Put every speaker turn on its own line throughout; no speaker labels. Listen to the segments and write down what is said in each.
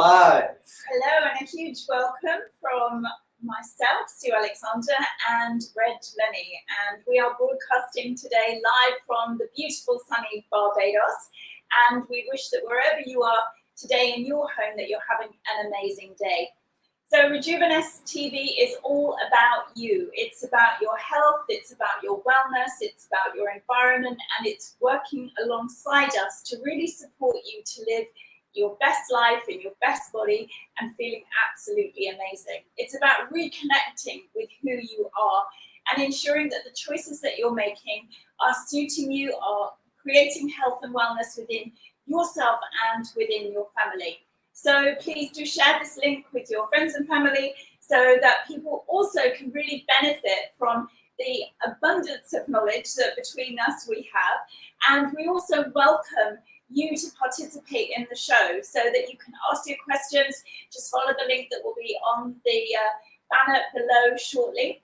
live.
Hello, and a huge welcome from myself, Sue Alexander, and Red Lenny. And we are broadcasting today live from the beautiful sunny Barbados. And we wish that wherever you are today in your home, that you're having an amazing day. So Rejuveness TV is all about you. It's about your health, it's about your wellness, it's about your environment, and it's working alongside us to really support you to live your best life in your best body and feeling absolutely amazing. It's about reconnecting with who you are and ensuring that the choices that you're making are suiting you, are creating health and wellness within yourself and within your family. So please do share this link with your friends and family so that people also can really benefit from the abundance of knowledge that between us we have. And we also welcome you to participate in the show so that you can ask your questions. Just follow the link that will be on the banner below shortly.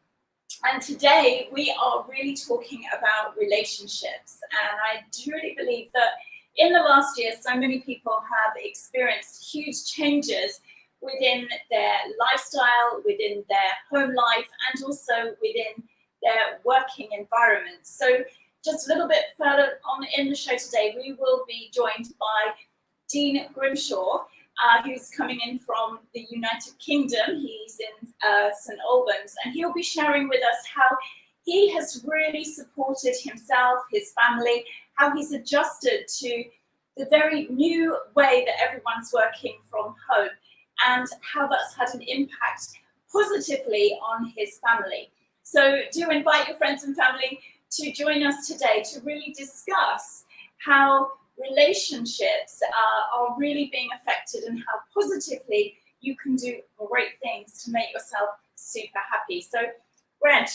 And today we are really talking about relationships. And I truly believe that in the last year, so many people have experienced huge changes within their lifestyle, within their home life, and also within their working environment. So just a little bit further on in the show today, we will be joined by Dean Grimshaw, who's coming in from the United Kingdom. He's in St Albans, and he'll be sharing with us how he has really supported himself, his family, how he's adjusted to the very new way that everyone's working from home, and how that's had an impact positively on his family. So do invite your friends and family to join us today to really discuss how relationships are really being affected and how positively you can do great things to make yourself super happy. So, Reg,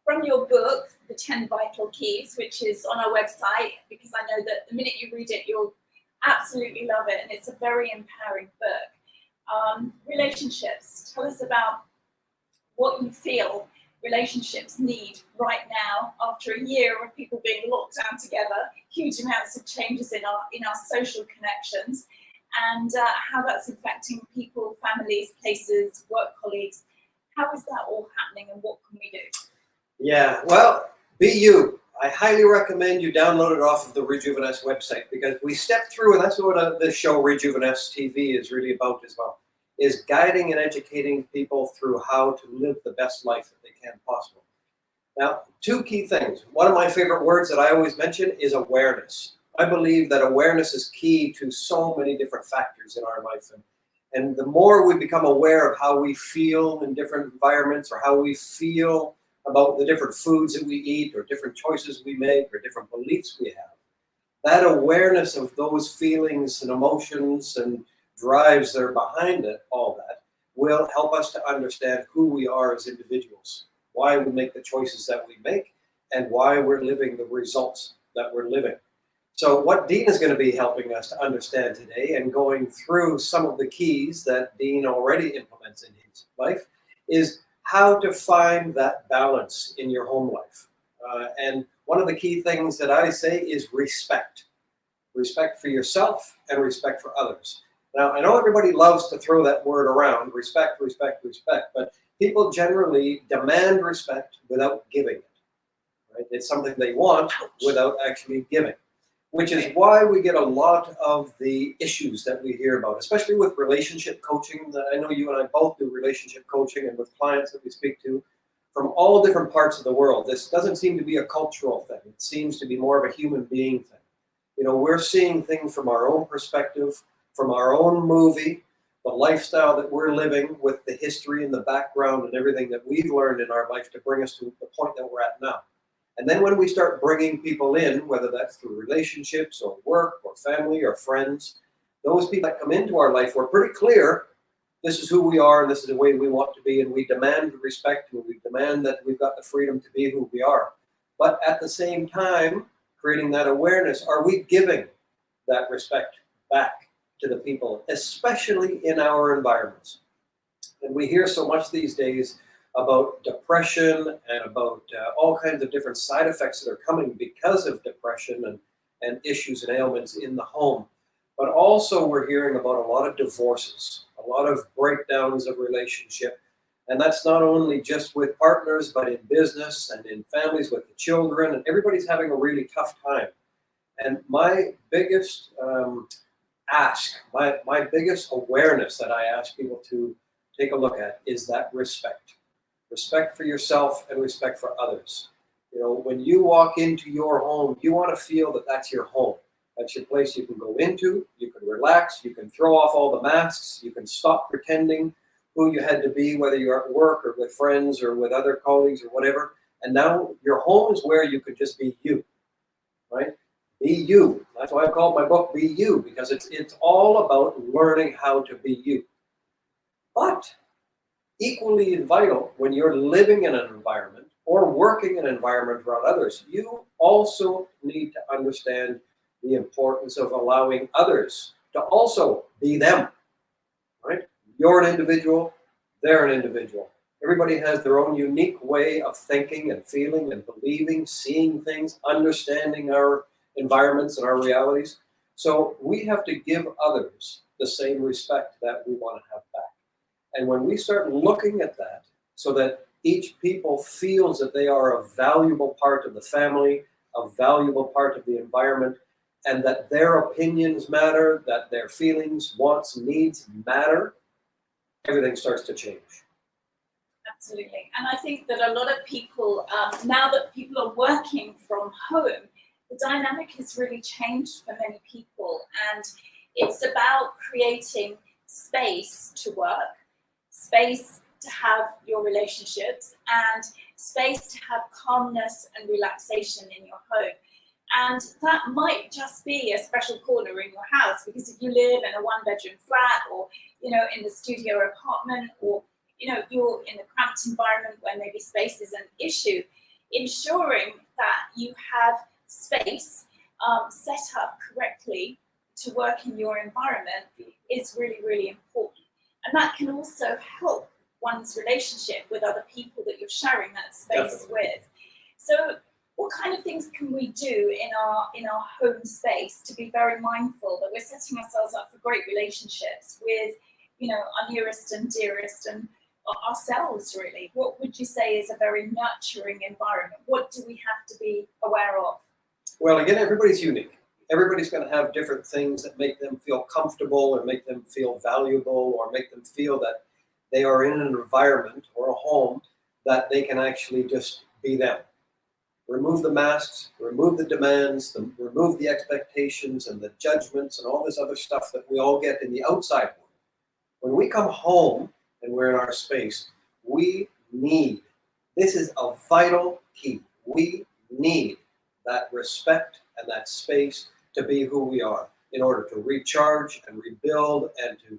from your book, The 10 Vital Keys, which is on our website, because I know that the minute you read it, you'll absolutely love it, and it's a very empowering book. Relationships, tell us about what you feel relationships need right now after a year of people being locked down together, huge amounts of changes in our social connections, and how that's affecting people, families, places, work colleagues. How is that all happening, and what can we do?
Yeah, well, be you. I highly recommend you download it off of the Rejuveness website, because we step through, and that's what this show Rejuveness TV is really about as well, is guiding and educating people through how to live the best life that they can possible. Now, two key things. One of my favorite words that I always mention is awareness. I believe that awareness is key to so many different factors in our life. And the more we become aware of how we feel in different environments, or how we feel about the different foods that we eat, or different choices we make, or different beliefs we have, that awareness of those feelings and emotions and drives that are behind it, all that, will help us to understand who we are as individuals, why we make the choices that we make, and why we're living the results that we're living. So what Dean is going to be helping us to understand today, and going through some of the keys that Dean already implements in his life, is how to find that balance in your home life. And one of the key things that I say is respect. Respect for yourself and respect for others. Now, I know everybody loves to throw that word around, respect, respect, respect, but people generally demand respect without giving it. Right? It's something they want without actually giving, which is why we get a lot of the issues that we hear about, especially with relationship coaching. I know you and I both do relationship coaching, and with clients that we speak to from all different parts of the world. This doesn't seem to be a cultural thing. It seems to be more of a human being thing. You know, we're seeing things from our own perspective, from our own movie, the lifestyle that we're living, with the history and the background and everything that we've learned in our life to bring us to the point that we're at now. And then when we start bringing people in, whether that's through relationships or work or family or friends, those people that come into our life, we're pretty clear, this is who we are and this is the way we want to be, and we demand respect, and we demand that we've got the freedom to be who we are. But at the same time, creating that awareness, are we giving that respect back to the people, especially in our environments? And we hear so much these days about depression and about all kinds of different side effects that are coming because of depression and issues and ailments in the home. But also we're hearing about a lot of divorces, a lot of breakdowns of relationship. And that's not only just with partners, but in business and in families with the children, and everybody's having a really tough time. And my biggest my biggest awareness that I ask people to take a look at is that respect. Respect for yourself and respect for others. You know, when you walk into your home, you want to feel that that's your home. That's your place you can go into, you can relax, you can throw off all the masks, you can stop pretending who you had to be, whether you're at work or with friends or with other colleagues or whatever. And now your home is where you could just be you, right? Be you. That's why I called my book Be You, because it's all about learning how to be you. But equally vital, when you're living in an environment or working in an environment around others, you also need to understand the importance of allowing others to also be them, right? You're an individual, they're an individual. Everybody has their own unique way of thinking and feeling and believing, seeing things, understanding our environments and our realities. So we have to give others the same respect that we want to have back. And when we start looking at that so that each people feels that they are a valuable part of the family, a valuable part of the environment, and that their opinions matter, that their feelings, wants, needs matter, everything starts to change.
Absolutely. And I think that a lot of people, now that people are working from home, the dynamic has really changed for many people. And it's about creating space to work, space to have your relationships, and space to have calmness and relaxation in your home. And that might just be a special corner in your house, because if you live in a one-bedroom flat, or in the studio apartment, or you're in a cramped environment where maybe space is an issue, ensuring that you have space set up correctly to work in your environment is really, really important. And that can also help one's relationship with other people that you're sharing that space with. So what kind of things can we do in our home space to be very mindful that we're setting ourselves up for great relationships with our nearest and dearest and ourselves, really? What would you say is a very nurturing environment? What do we have to be aware of?
Well, again, everybody's unique. Everybody's going to have different things that make them feel comfortable or make them feel valuable or make them feel that they are in an environment or a home that they can actually just be them. Remove the masks, remove the demands, remove the expectations and the judgments and all this other stuff that we all get in the outside world. When we come home and we're in our space, this is a vital key. We need that respect and that space to be who we are in order to recharge and rebuild and to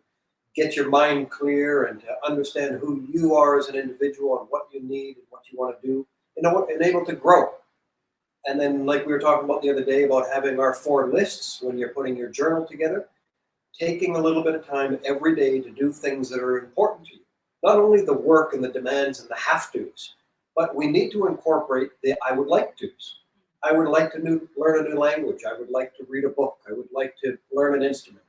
get your mind clear and to understand who you are as an individual and what you need and what you want to do, and able to grow. And then, like we were talking about the other day about having our 4 lists when you're putting your journal together, taking a little bit of time every day to do things that are important to you. Not only the work and the demands and the have-tos, but we need to incorporate the I would like to's. I would like to learn a new language. I would like to read a book. I would like to learn an instrument.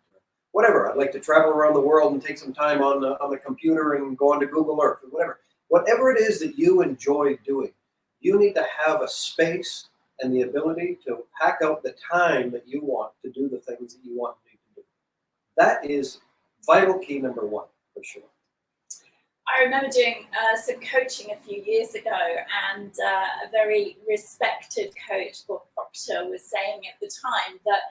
Whatever. I'd like to travel around the world and take some time on the computer and go onto Google Earth or whatever. Whatever it is that you enjoy doing, you need to have a space and the ability to hack out the time that you want to do the things that you want to do. That is vital key number 1, for sure.
I remember doing some coaching a few years ago, and a very respected coach, Bob Proctor, was saying at the time that,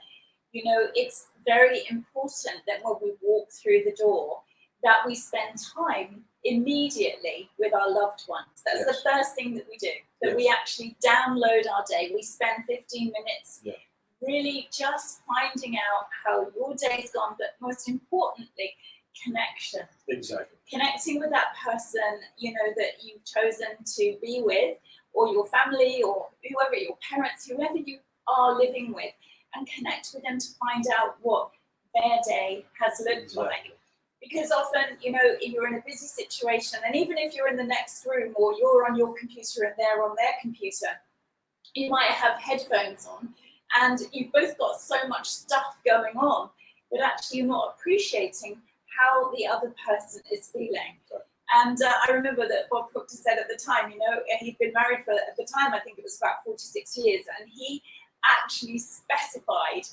it's very important that when we walk through the door, that we spend time immediately with our loved ones. That's the first thing that we do, that we actually download our day. We spend 15 minutes really just finding out how your day's gone, but most importantly, connection.
Exactly.
Connecting with that person, that you've chosen to be with, or your family, or whoever, your parents, whoever you are living with, and connect with them to find out what their day has looked like. Because often, you're in a busy situation, and even if you're in the next room, or you're on your computer and they're on their computer, you might have headphones on, and you've both got so much stuff going on but actually you're not appreciating how the other person is feeling.
Right.
And I remember that Bob Proctor said at the time, you know, he'd been married for, at the time, I think it was about 46 years, and he actually specified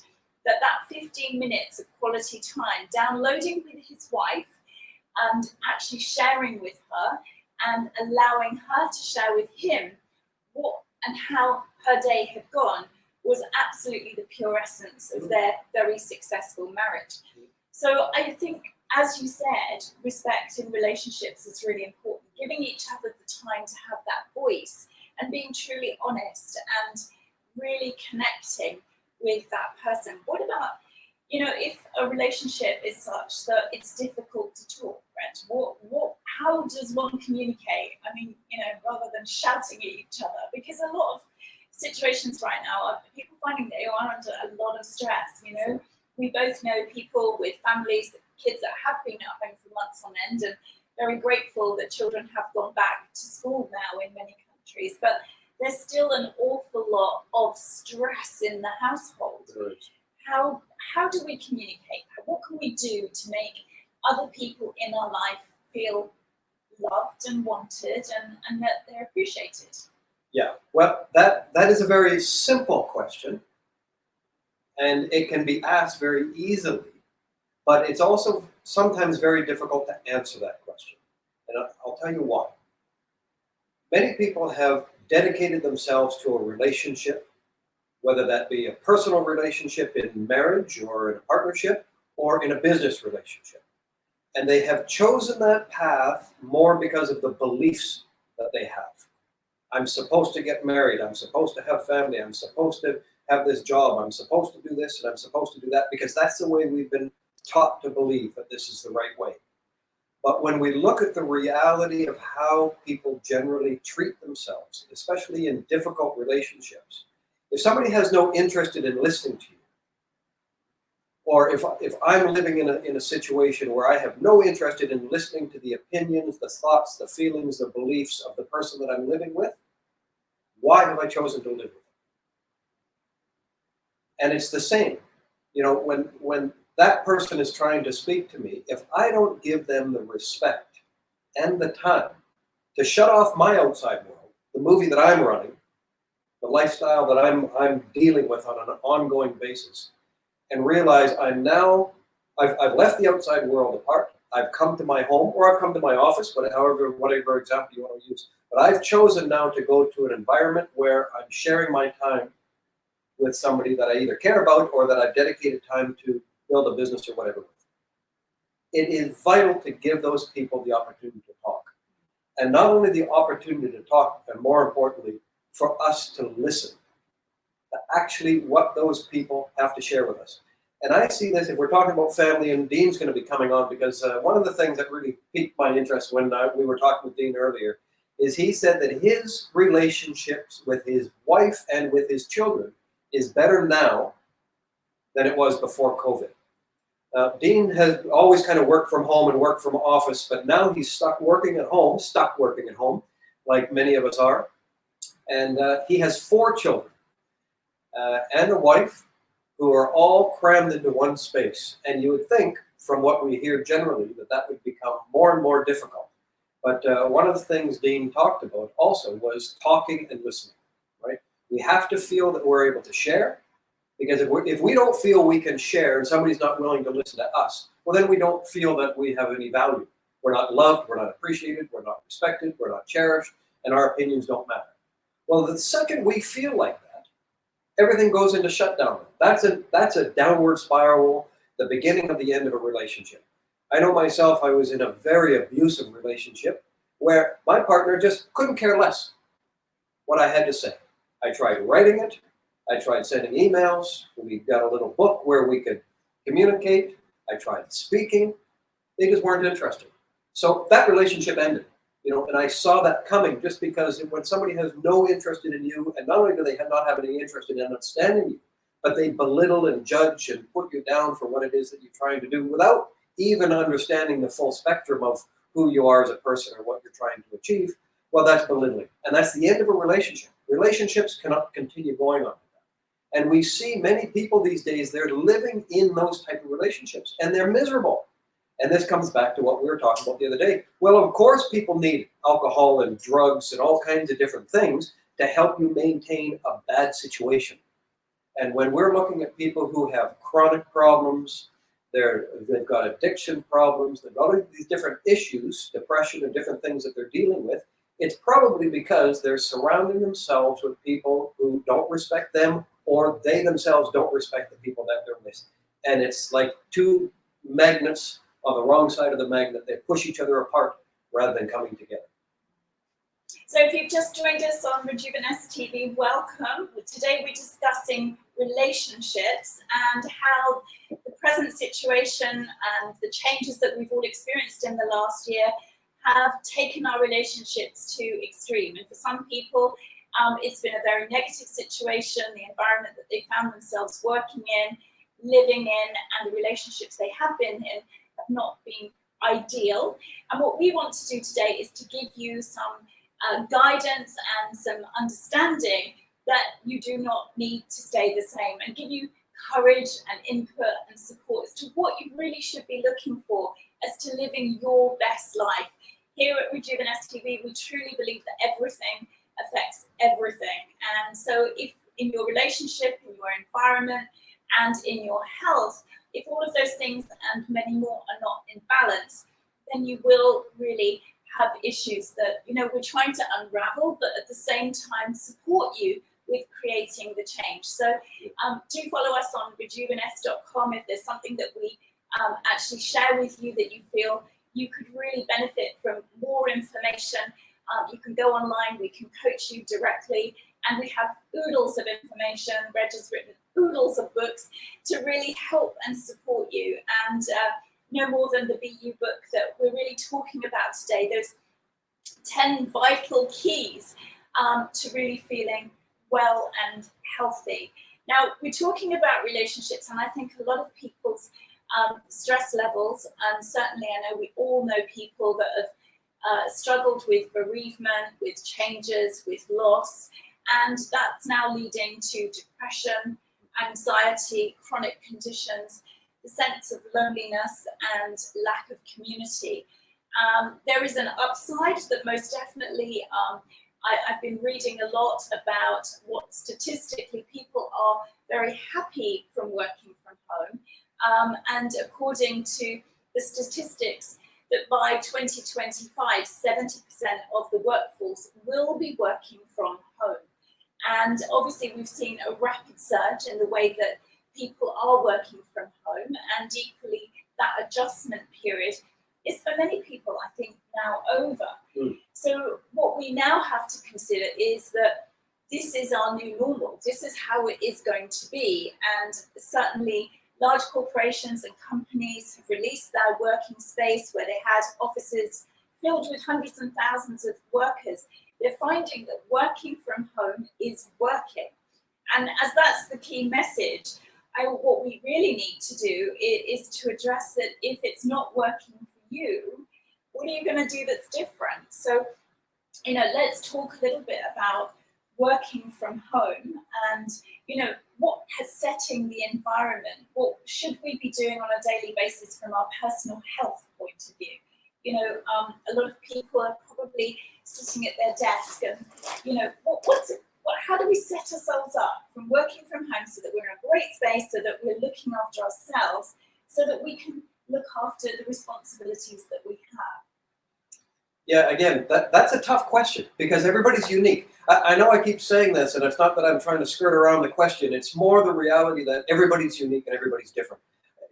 that 15 minutes of quality time, downloading with his wife and actually sharing with her and allowing her to share with him what and how her day had gone, was absolutely the pure essence of their very successful marriage. So I think, as you said, respect in relationships is really important. Giving each other the time to have that voice and being truly honest and really connecting with that person. What about, you know, if a relationship is such that it's difficult to talk, Brett, how does one communicate? I mean, you know, rather than shouting at each other, because a lot of situations right now are people finding they are under a lot of stress, you know. We both know people with families, kids that have been at home for months on end, and very grateful that children have gone back to school now in many countries. But there's still an awful lot of stress in the household. How do we communicate? What can we do to make other people in our life feel loved and wanted and that they're appreciated?
Yeah, well, that is a very simple question, and it can be asked very easily, but it's also sometimes very difficult to answer that question. And I'll tell you why. Many people have dedicated themselves to a relationship, whether that be a personal relationship in marriage or in a partnership or in a business relationship. And they have chosen that path more because of the beliefs that they have. I'm supposed to get married. I'm supposed to have family. I'm supposed to have this job. I'm supposed to do this and I'm supposed to do that, because that's the way we've been taught to believe that this is the right way. But when we look at the reality of how people generally treat themselves, especially in difficult relationships, if somebody has no interest in listening to you, or if I'm living in a situation where I have no interest in listening to the opinions, the thoughts, the feelings, the beliefs of the person that I'm living with, why have I chosen to live with them? And it's the same. You know, when that person is trying to speak to me, if I don't give them the respect and the time to shut off my outside world, the movie that I'm running, the lifestyle that I'm dealing with on an ongoing basis, and realize I've left the outside world apart. I've come to my home, or I've come to my office, but whatever example you want to use. But I've chosen now to go to an environment where I'm sharing my time with somebody that I either care about or that I've dedicated time to build a business or whatever with. It is vital to give those people the opportunity to talk. And not only the opportunity to talk, but more importantly, for us to listen to actually what those people have to share with us. And I see this, if we're talking about family, and Dean's going to be coming on, because one of the things that really piqued my interest when we were talking with Dean earlier is he said that his relationships with his wife and with his children is better now than it was before COVID. Dean has always kind of worked from home and worked from office, but now he's stuck working at home, like many of us are. And he has 4 children and a wife who are all crammed into one space. And you would think, from what we hear generally, that would become more and more difficult. But one of the things Dean talked about also was talking and listening, right? We have to feel that we're able to share, because if we don't feel we can share and somebody's not willing to listen to us, well, then we don't feel that we have any value. We're not loved, we're not appreciated, we're not respected, we're not cherished, and our opinions don't matter. Well, the second we feel like that, everything goes into shutdown. That's a downward spiral, the beginning of the end of a relationship. I know myself, I was in a very abusive relationship where my partner just couldn't care less what I had to say. I tried writing it. I tried sending emails. We got a little book where we could communicate. I tried speaking. They just weren't interested. So that relationship ended, you know, and I saw that coming, just because when somebody has no interest in you, and not only do they not have any interest in understanding you, but they belittle and judge and put you down for what it is that you're trying to do without even understanding the full spectrum of who you are as a person or what you're trying to achieve, well, that's belittling. And that's the end of a relationship. Relationships cannot continue going on. And we see many people these days, they're living in those type of relationships and they're miserable. And this comes back to what we were talking about the other day. Well, of course, people need alcohol and drugs and all kinds of different things to help you maintain a bad situation. And when we're looking at people who have chronic problems, they've got addiction problems, they've got all these different issues, depression and different things that they're dealing with, it's probably because they're surrounding themselves with people who don't respect them, or they themselves don't respect the people that they're with. And it's like two magnets on the wrong side of the magnet. They push each other apart rather than coming together.
So if you've just joined us on Rejuveness TV, welcome. Today we're discussing relationships and how the present situation and the changes that we've all experienced in the last year have taken our relationships to extreme. And for some people, it's been a very negative situation, the environment that they found themselves working in, living in, and the relationships they have been in have not been ideal. And what we want to do today is to give you some guidance and some understanding that you do not need to stay the same, and give you courage and input and support as to what you really should be looking for as to living your best life. Here at Rejuveness TV, we truly believe that everything affects everything. And so if in your relationship, in your environment, and in your health, if all of those things and many more are not in balance, then you will really have issues that, you know, we're trying to unravel, but at the same time support you with creating the change. So do follow us on rejuveness.com if there's something that we actually share with you that you feel you could really benefit from more information. You can go online, we can coach you directly, and we have oodles of information. Reg has written oodles of books to really help and support you. And no more than the BU book that we're really talking about today, those 10 vital keys to really feeling well and healthy. Now, we're talking about relationships, and I think a lot of people's stress levels, and certainly I know we all know people that have struggled with bereavement, with changes, with loss, and that's now leading to depression, anxiety, chronic conditions, the sense of loneliness and lack of community. There is an upside that most definitely, I've been reading a lot about what statistically people are very happy from working from home. And according to the statistics, that by 2025, 70% of the workforce will be working from home. And obviously we've seen a rapid surge in the way that people are working from home, and equally that adjustment period is for many people, I think, now over. So what we now have to consider is that this is our new normal. This is how it is going to be. And certainly large corporations and companies have released their working space where they had offices filled with hundreds and thousands of workers. They're finding that working from home is working. And as that's the key message, what we really need to do is to address that if it's not working for you, what are you going to do that's different? So, you know, let's talk a little bit about working from home and, you know, what has setting the environment, what should we be doing on a daily basis from our personal health point of view? You know, a lot of people are probably sitting at their desk and, you know, how do we set ourselves up from working from home so that we're in a great space, so that we're looking after ourselves, so that we can look after the responsibilities that we have?
Yeah, again, that's a tough question because everybody's unique. I know I keep saying this, and it's not that I'm trying to skirt around the question. It's more the reality that everybody's unique and everybody's different.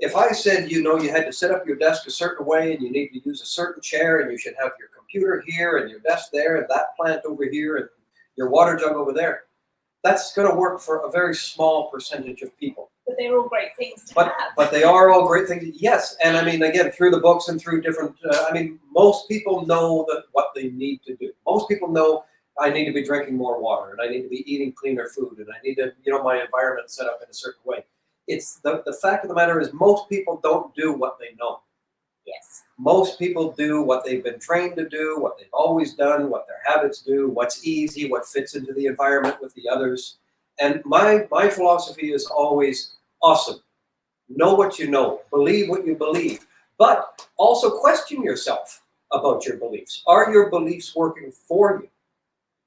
If I said, you know, you had to set up your desk a certain way and you need to use a certain chair and you should have your computer here and your desk there and that plant over here and your water jug over there, that's going to work for a very small percentage of people.
But they're all great things to have.
But they are all great things, yes. And I mean, again, through the books and through different, most people know what they need to do. Most people know I need to be drinking more water and I need to be eating cleaner food and I need to, you know, my environment set up in a certain way. It's the fact of the matter is most people don't do what they know.
Yes.
Most people do what they've been trained to do, what they've always done, what their habits do, what's easy, what fits into the environment with the others. And my philosophy is always awesome. Know what you know, believe what you believe, but also question yourself about your beliefs. Are your beliefs working for you?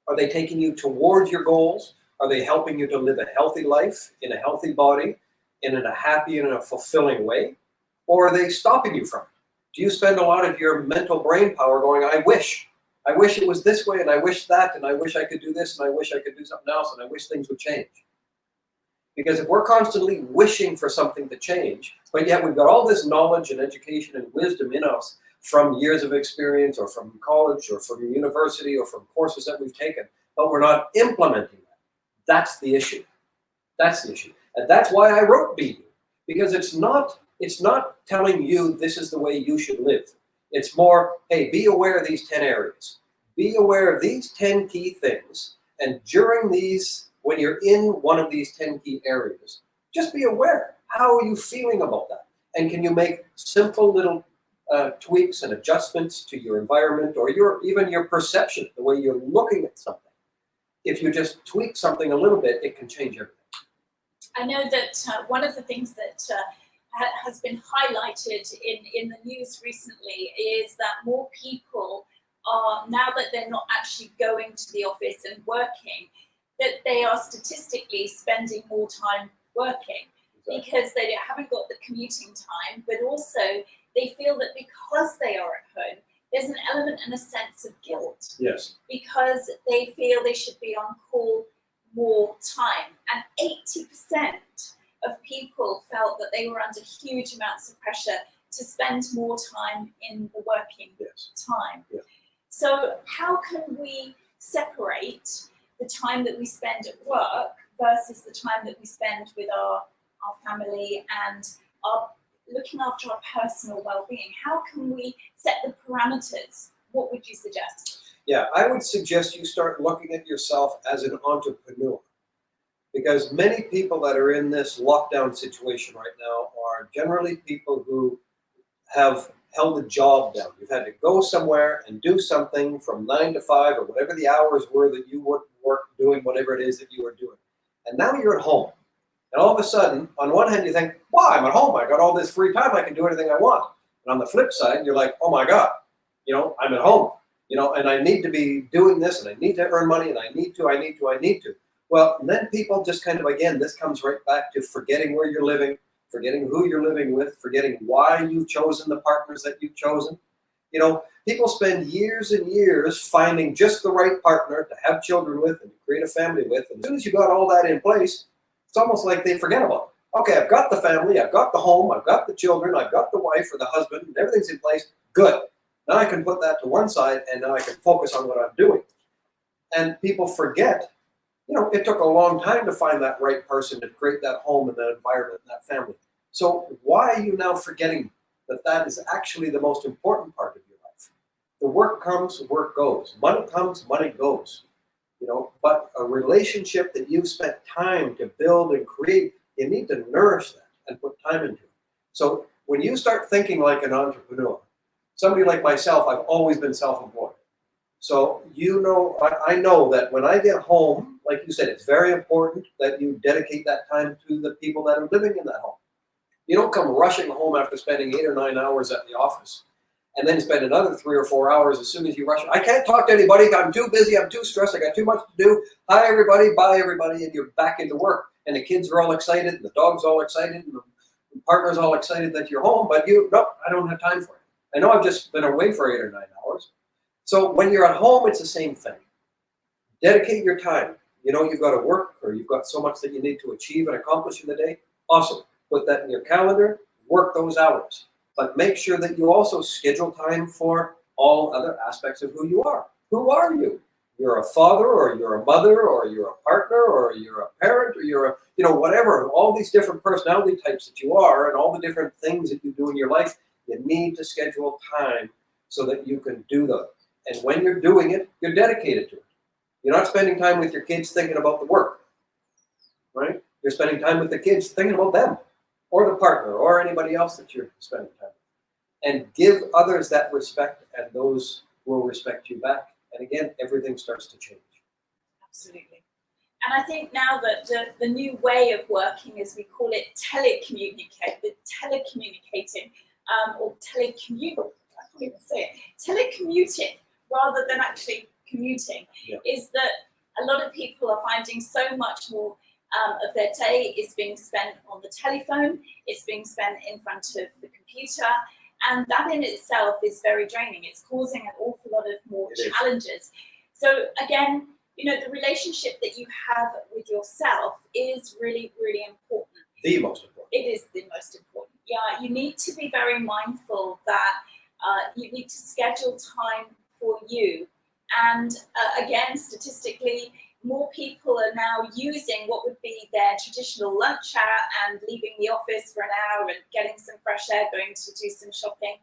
Are they taking you towards your goals? Are they helping you to live a healthy life in a healthy body, in a happy and in a fulfilling way? Or are they stopping you from it? Do you spend a lot of your mental brain power going, I wish it was this way, and I wish that, and I wish I could do this, and I wish I could do something else, and I wish things would change? Because if we're constantly wishing for something to change, but yet we've got all this knowledge and education and wisdom in us from years of experience or from college or from university or from courses that we've taken, but we're not implementing that. That's the issue. That's the issue. And that's why I wrote Be You. Because it's not telling you this is the way you should live. It's more, hey, be aware of these 10 areas. Be aware of these 10 key things. And during these, when you're in one of these 10 key areas, just be aware. How are you feeling about that? And can you make simple little tweaks and adjustments to your environment or even your perception, the way you're looking at something? If you just tweak something a little bit, it can change everything.
I know that one of the things that has been highlighted in the news recently is that more people are, now that they're not actually going to the office and working, that they are statistically spending more time working. Exactly. Because they haven't got the commuting time, but also they feel that because they are at home, there's an element and a sense of guilt.
Yes.
Because they feel they should be on call more time. And 80% of people felt that they were under huge amounts of pressure to spend more time in the working time. Yes. So how can we separate the time that we spend at work versus the time that we spend with our family and our looking after our personal well-being? How can we set the parameters? What would you suggest?
Yeah, I would suggest you start looking at yourself as an entrepreneur, because many people that are in this lockdown situation right now are generally people who have held a job down. You've had to go somewhere and do something from 9 to 5 or whatever the hours were that you would work doing whatever it is that you were doing. And now you're at home. And all of a sudden, on one hand, you think, wow, I'm at home. I got all this free time. I can do anything I want. And on the flip side, you're like, oh my God, I'm at home, and I need to be doing this and I need to earn money and I need to. Well, then people just kind of, again, this comes right back to forgetting where you're living, forgetting who you're living with, forgetting why you've chosen the partners that you've chosen. People spend years and years finding just the right partner to have children with and to create a family with. And as soon as you got all that in place, it's almost like they forget about it. Okay, I've got the family, I've got the home, I've got the children, I've got the wife or the husband, and everything's in place. Good. Now I can put that to one side and now I can focus on what I'm doing. And people forget, it took a long time to find that right person to create that home and that environment and that family. So why are you now forgetting that is actually the most important part of your life? The work comes, work goes. Money comes, money goes. But a relationship that you've spent time to build and create, you need to nourish that and put time into it. So when you start thinking like an entrepreneur, somebody like myself, I've always been self-employed. So I know that when I get home, like you said, it's very important that you dedicate that time to the people that are living in that home. You don't come rushing home after spending 8 or 9 hours at the office and then spend another 3 or 4 hours as soon as you rush. I can't talk to anybody. I'm too busy. I'm too stressed. I got too much to do. Hi, everybody. Bye, everybody. And you're back into work. And the kids are all excited. And the dog's all excited. And the partner's all excited that you're home. But nope, I don't have time for it. I know I've just been away for 8 or 9 hours. So when you're at home, it's the same thing. Dedicate your time. You've got to work or you've got so much that you need to achieve and accomplish in the day. Awesome. Put that in your calendar. Work those hours. But make sure that you also schedule time for all other aspects of who you are. Who are you? You're a father, or you're a mother, or you're a partner, or you're a parent, or you're a, whatever, all these different personality types that you are and all the different things that you do in your life, you need to schedule time so that you can do them. And when you're doing it, you're dedicated to it. You're not spending time with your kids thinking about the work, right? You're spending time with the kids thinking about them, or the partner, or anybody else that you're spending time with. And give others that respect, and those will respect you back. And again, everything starts to change.
Absolutely. And I think now that the new way of working is, we call it telecommunicating, or I can't even say it, telecommuting, rather than actually commuting, is that a lot of people are finding so much more of their day is being spent on the telephone, it's being spent in front of the computer, and that in itself is very draining. It's causing an awful lot of more challenges. So again, you know, the relationship that you have with yourself is really, really important.
The most important.
It is the most important. Yeah, you need to be very mindful that you need to schedule time for you. And again, statistically, more people are now using what would be their traditional lunch hour and leaving the office for an hour and getting some fresh air, going to do some shopping,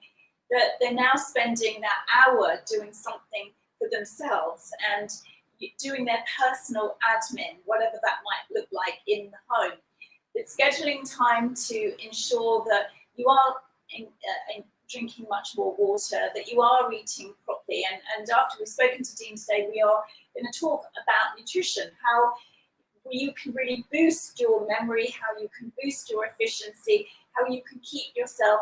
that they're now spending that hour doing something for themselves and doing their personal admin, whatever that might look like in the home. But scheduling time to ensure that you are drinking much more water, that you are eating properly. And after we've spoken to Dean today, we are going to talk about nutrition, how you can really boost your memory, how you can boost your efficiency, how you can keep yourself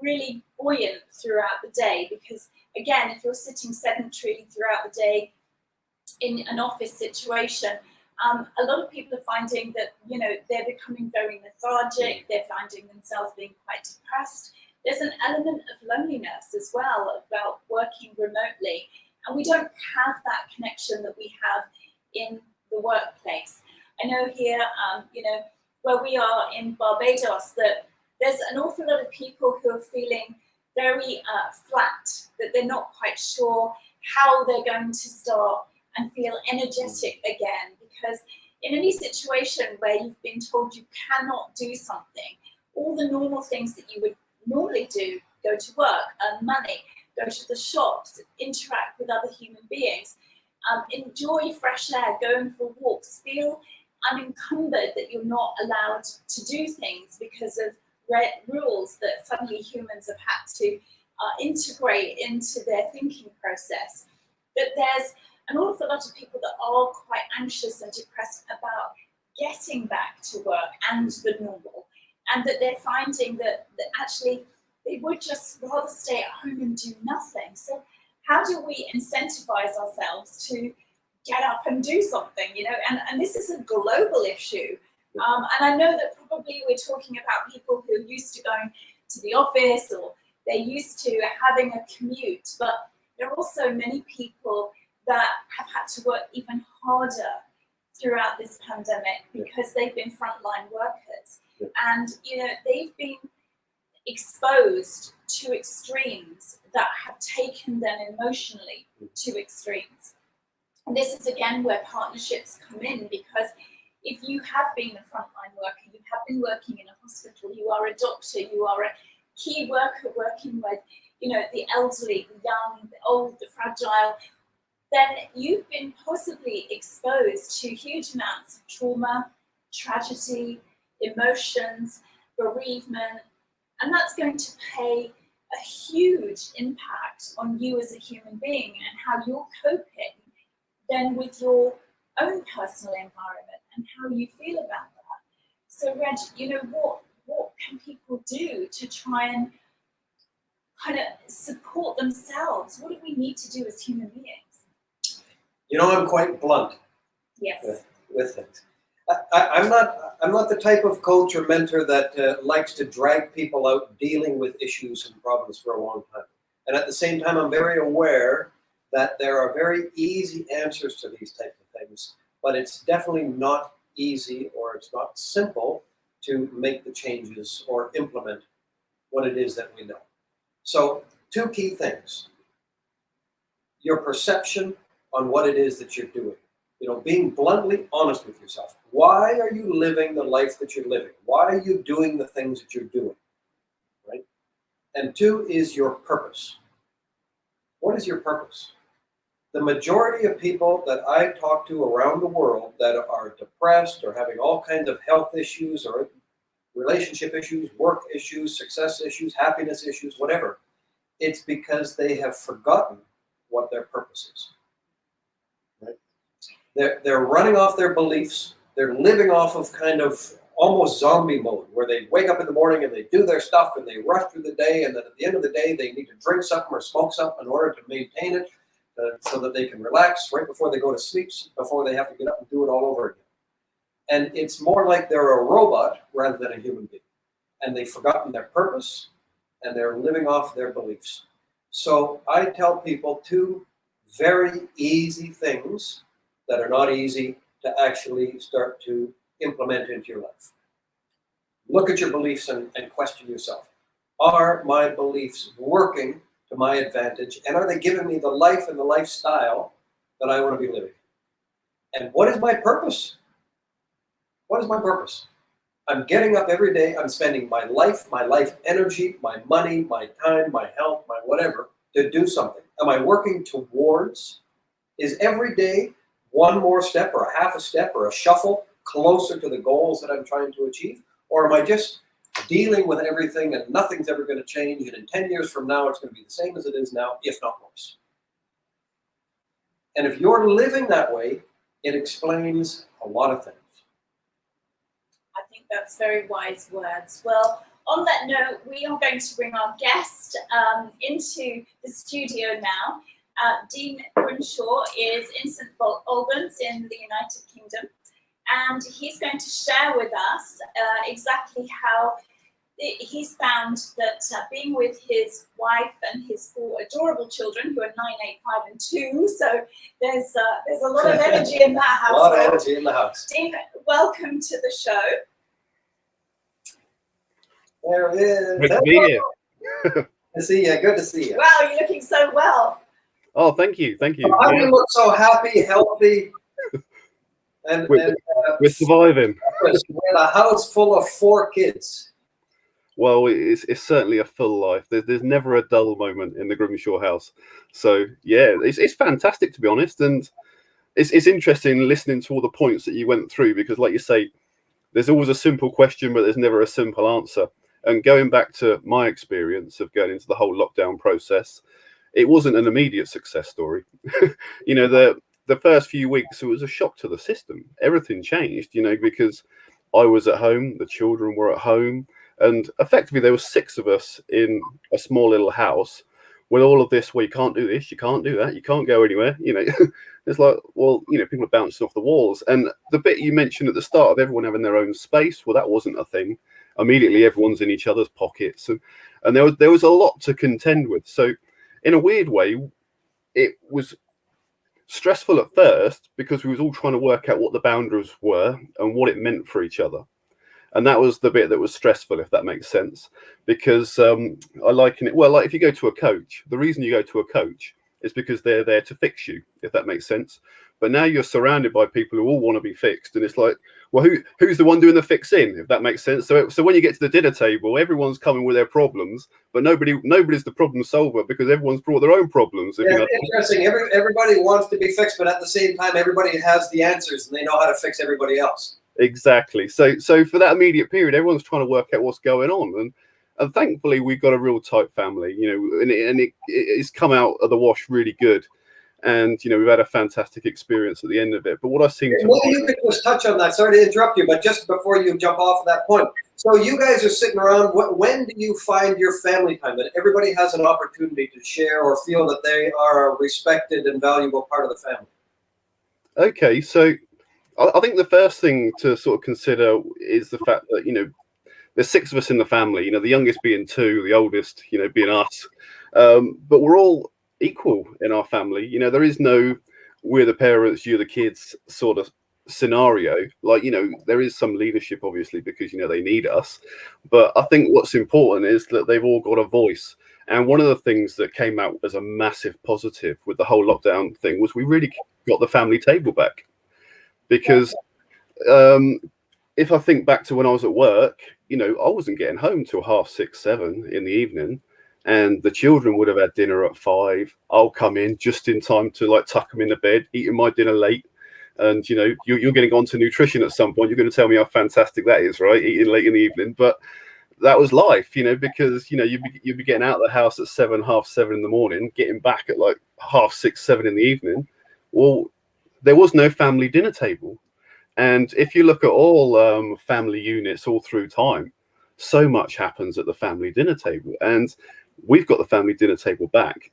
really buoyant throughout the day. Because again, if you're sitting sedentary throughout the day in an office situation, a lot of people are finding that, you know, they're becoming very lethargic, they're finding themselves being quite depressed. There's an element of loneliness as well about working remotely, and we don't have that connection that we have in the workplace. I know here, you know, where we are in Barbados, that there's an awful lot of people who are feeling very flat, that they're not quite sure how they're going to start and feel energetic again, because in any situation where you've been told you cannot do something, all the normal things that you would normally do, go to work, earn money, go to the shops, interact with other human beings, enjoy fresh air, going for walks, feel unencumbered that you're not allowed to do things because of rules that suddenly humans have had to integrate into their thinking process. That there's an awful lot of people that are quite anxious and depressed about getting back to work and the normal, and that they're finding that actually they would just rather stay at home and do nothing. So how do we incentivize ourselves to get up and do something, you know? And this is a global issue. And I know that probably we're talking about people who are used to going to the office, or they're used to having a commute, but there are also many people that have had to work even harder throughout this pandemic because they've been frontline workers. And, you know, they've been exposed to extremes that have taken them emotionally to extremes. And this is again where partnerships come in, because if you have been a frontline worker, you have been working in a hospital, you are a doctor, you are a key worker working with, you know, the elderly, the young, the old, the fragile, then you've been possibly exposed to huge amounts of trauma, tragedy, emotions, bereavement, and that's going to play a huge impact on you as a human being and how you're coping then with your own personal environment and how you feel about that. So Reg, you know, what can people do to try and kind of support themselves? What do we need to do as human beings?
You know, I'm quite blunt.
Yes.
With things. I'm not the type of coach or mentor that likes to drag people out dealing with issues and problems for a long time. And at the same time, I'm very aware that there are very easy answers to these types of things, but it's definitely not easy, or it's not simple to make the changes or implement what it is that we know. So, two key things: your perception on what it is that you're doing. You know, being bluntly honest with yourself. Why are you living the life that you're living? Why are you doing the things that you're doing? Right? And two is your purpose. What is your purpose? The majority of people that I talk to around the world that are depressed or having all kinds of health issues or relationship issues, work issues, success issues, happiness issues, whatever, it's because they have forgotten what their purpose is. Right? They're running off their beliefs. They're living off of kind of almost zombie mode, where they wake up in the morning and they do their stuff and they rush through the day, and then at the end of the day they need to drink something or smoke something in order to maintain it, so that they can relax right before they go to sleep, before they have to get up and do it all over again. And it's more like they're a robot rather than a human being. And they've forgotten their purpose, and they're living off their beliefs. So I tell people two very easy things that are not easy to actually start to implement into your life. Look at your beliefs and question yourself. Are my beliefs working to my advantage? And are they giving me the life and the lifestyle that I want to be living? And what is my purpose? What is my purpose? I'm getting up every day. I'm spending my life energy, my money, my time, my health, my whatever, to do something. Am I working towards? Is every day one more step or a half a step or a shuffle closer to the goals that I'm trying to achieve? Or am I just dealing with everything and nothing's ever going to change, and in 10 years from now it's going to be the same as it is now, if not worse? And if you're living that way, it explains a lot of things.
I think that's very wise words. Well, on that note, we are going to bring our guest into the studio now. Dean Grimshaw is in St. Albans in the United Kingdom, and he's going to share with us exactly how he's found that being with his wife and his four adorable children, who are 9, 8, 5, and 2, so there's a lot of energy in that house.
A lot of energy in the house.
Dean, welcome to the show.
There it is.
Good to be here.
Good to see you. Good to see you.
Wow, you're looking so well.
Oh, thank you. Thank you.
How do you look so happy, healthy, and
we're surviving.
with a house full of 4 kids?
Well, it's certainly a full life. There's never a dull moment in the Grimshaw house. So yeah, it's fantastic, to be honest. And it's interesting listening to all the points that you went through, because like you say, there's always a simple question, but there's never a simple answer. And going back to my experience of going into the whole lockdown process, it wasn't an immediate success story. You know, the first few weeks, it was a shock to the system. Everything changed, you know, because I was at home, the children were at home, and effectively there were 6 of us in a small little house with all of this, well, you can't do this, you can't do that, you can't go anywhere, you know. It's like, well, you know, people are bouncing off the walls. And the bit you mentioned at the start of everyone having their own space, well, that wasn't a thing. Immediately everyone's in each other's pockets, and there was a lot to contend with. So in a weird way, it was stressful at first, because we was all trying to work out what the boundaries were and what it meant for each other. And that was the bit that was stressful, if that makes sense, because I liken it, well, like if you go to a coach, the reason you go to a coach is because they're there to fix you, if that makes sense. But now you're surrounded by people who all want to be fixed, and it's like, well, who's the one doing the fixing, if that makes sense? So when you get to the dinner table, everyone's coming with their problems, but nobody's the problem solver, because everyone's brought their own problems.
Yeah, it's interesting. Everybody wants to be fixed, but at the same time, everybody has the answers and they know how to fix everybody else.
Exactly. So for that immediate period, everyone's trying to work out what's going on, and thankfully we've got a real tight family, you know, and it's come out of the wash really good. And, you know, we've had a fantastic experience at the end of it. But what I seem to...
Well, you could just touch on that. Sorry to interrupt you, but just before you jump off of that point. So you guys are sitting around. When do you find your family time, that everybody has an opportunity to share or feel that they are a respected and valuable part of the family?
Okay, so I think the first thing to sort of consider is the fact that, you know, there's 6 of us in the family, you know, the youngest being 2, the oldest, you know, being us. But we're all equal in our family. You know, there is no we're the parents, you're the kids sort of scenario. Like, you know, there is some leadership, obviously, because, you know, they need us. But I think what's important is that they've all got a voice. And one of the things that came out as a massive positive with the whole lockdown thing was we really got the family table back. Because if I think back to when I was at work, you know, I wasn't getting home till 6:30, 7 in the evening. And the children would have had dinner at 5. I'll come in just in time to like tuck them in the bed, eating my dinner late. And, you know, you're getting on to nutrition at some point. You're going to tell me how fantastic that is, right? Eating late in the evening. But that was life, you know, because, you know, you'd be getting out of the house at 7, 7:30 in the morning, getting back at like 6:30, 7 in the evening. Well, there was no family dinner table. And if you look at all family units all through time, so much happens at the family dinner table. And we've got the family dinner table back.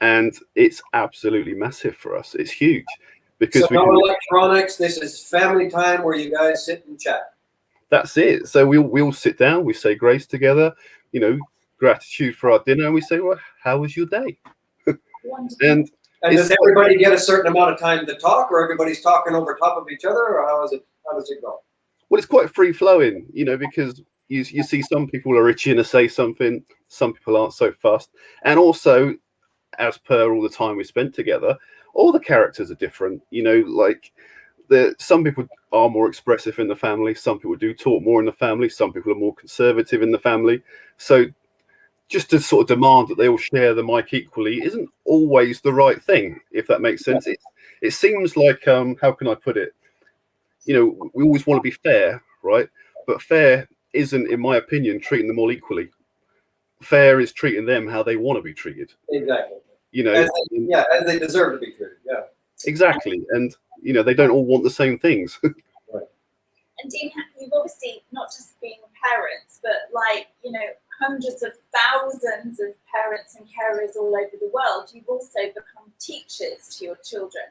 And it's absolutely massive for us. It's huge. Because
So no electronics. This is family time where you guys sit and chat.
That's it. So we all sit down, we say grace together, you know, gratitude for our dinner, and we say, well, how was your day?
Wonderful.
And does everybody get a certain amount of time to talk, or everybody's talking over top of each other, or how does it go?
Well, it's quite free flowing, you know, because you see some people are itching to say something, some people aren't so fast. And also, as per all the time we spent together, all the characters are different, you know, like some people are more expressive in the family, some people do talk more in the family, some people are more conservative in the family. So just to sort of demand that they all share the mic equally isn't always the right thing, if that makes sense. It seems like, how can I put it? You know, we always want to be fair, right? But fair isn't, in my opinion, treating them all equally. Fair is treating them how they want to be treated.
Exactly.
You know,
as they deserve to be treated. Yeah.
Exactly. And, you know, they don't all want the same things.
Right.
And Dean, you've obviously not just been parents, but like, you know, hundreds of thousands of parents and carers all over the world. You've also become teachers to your children.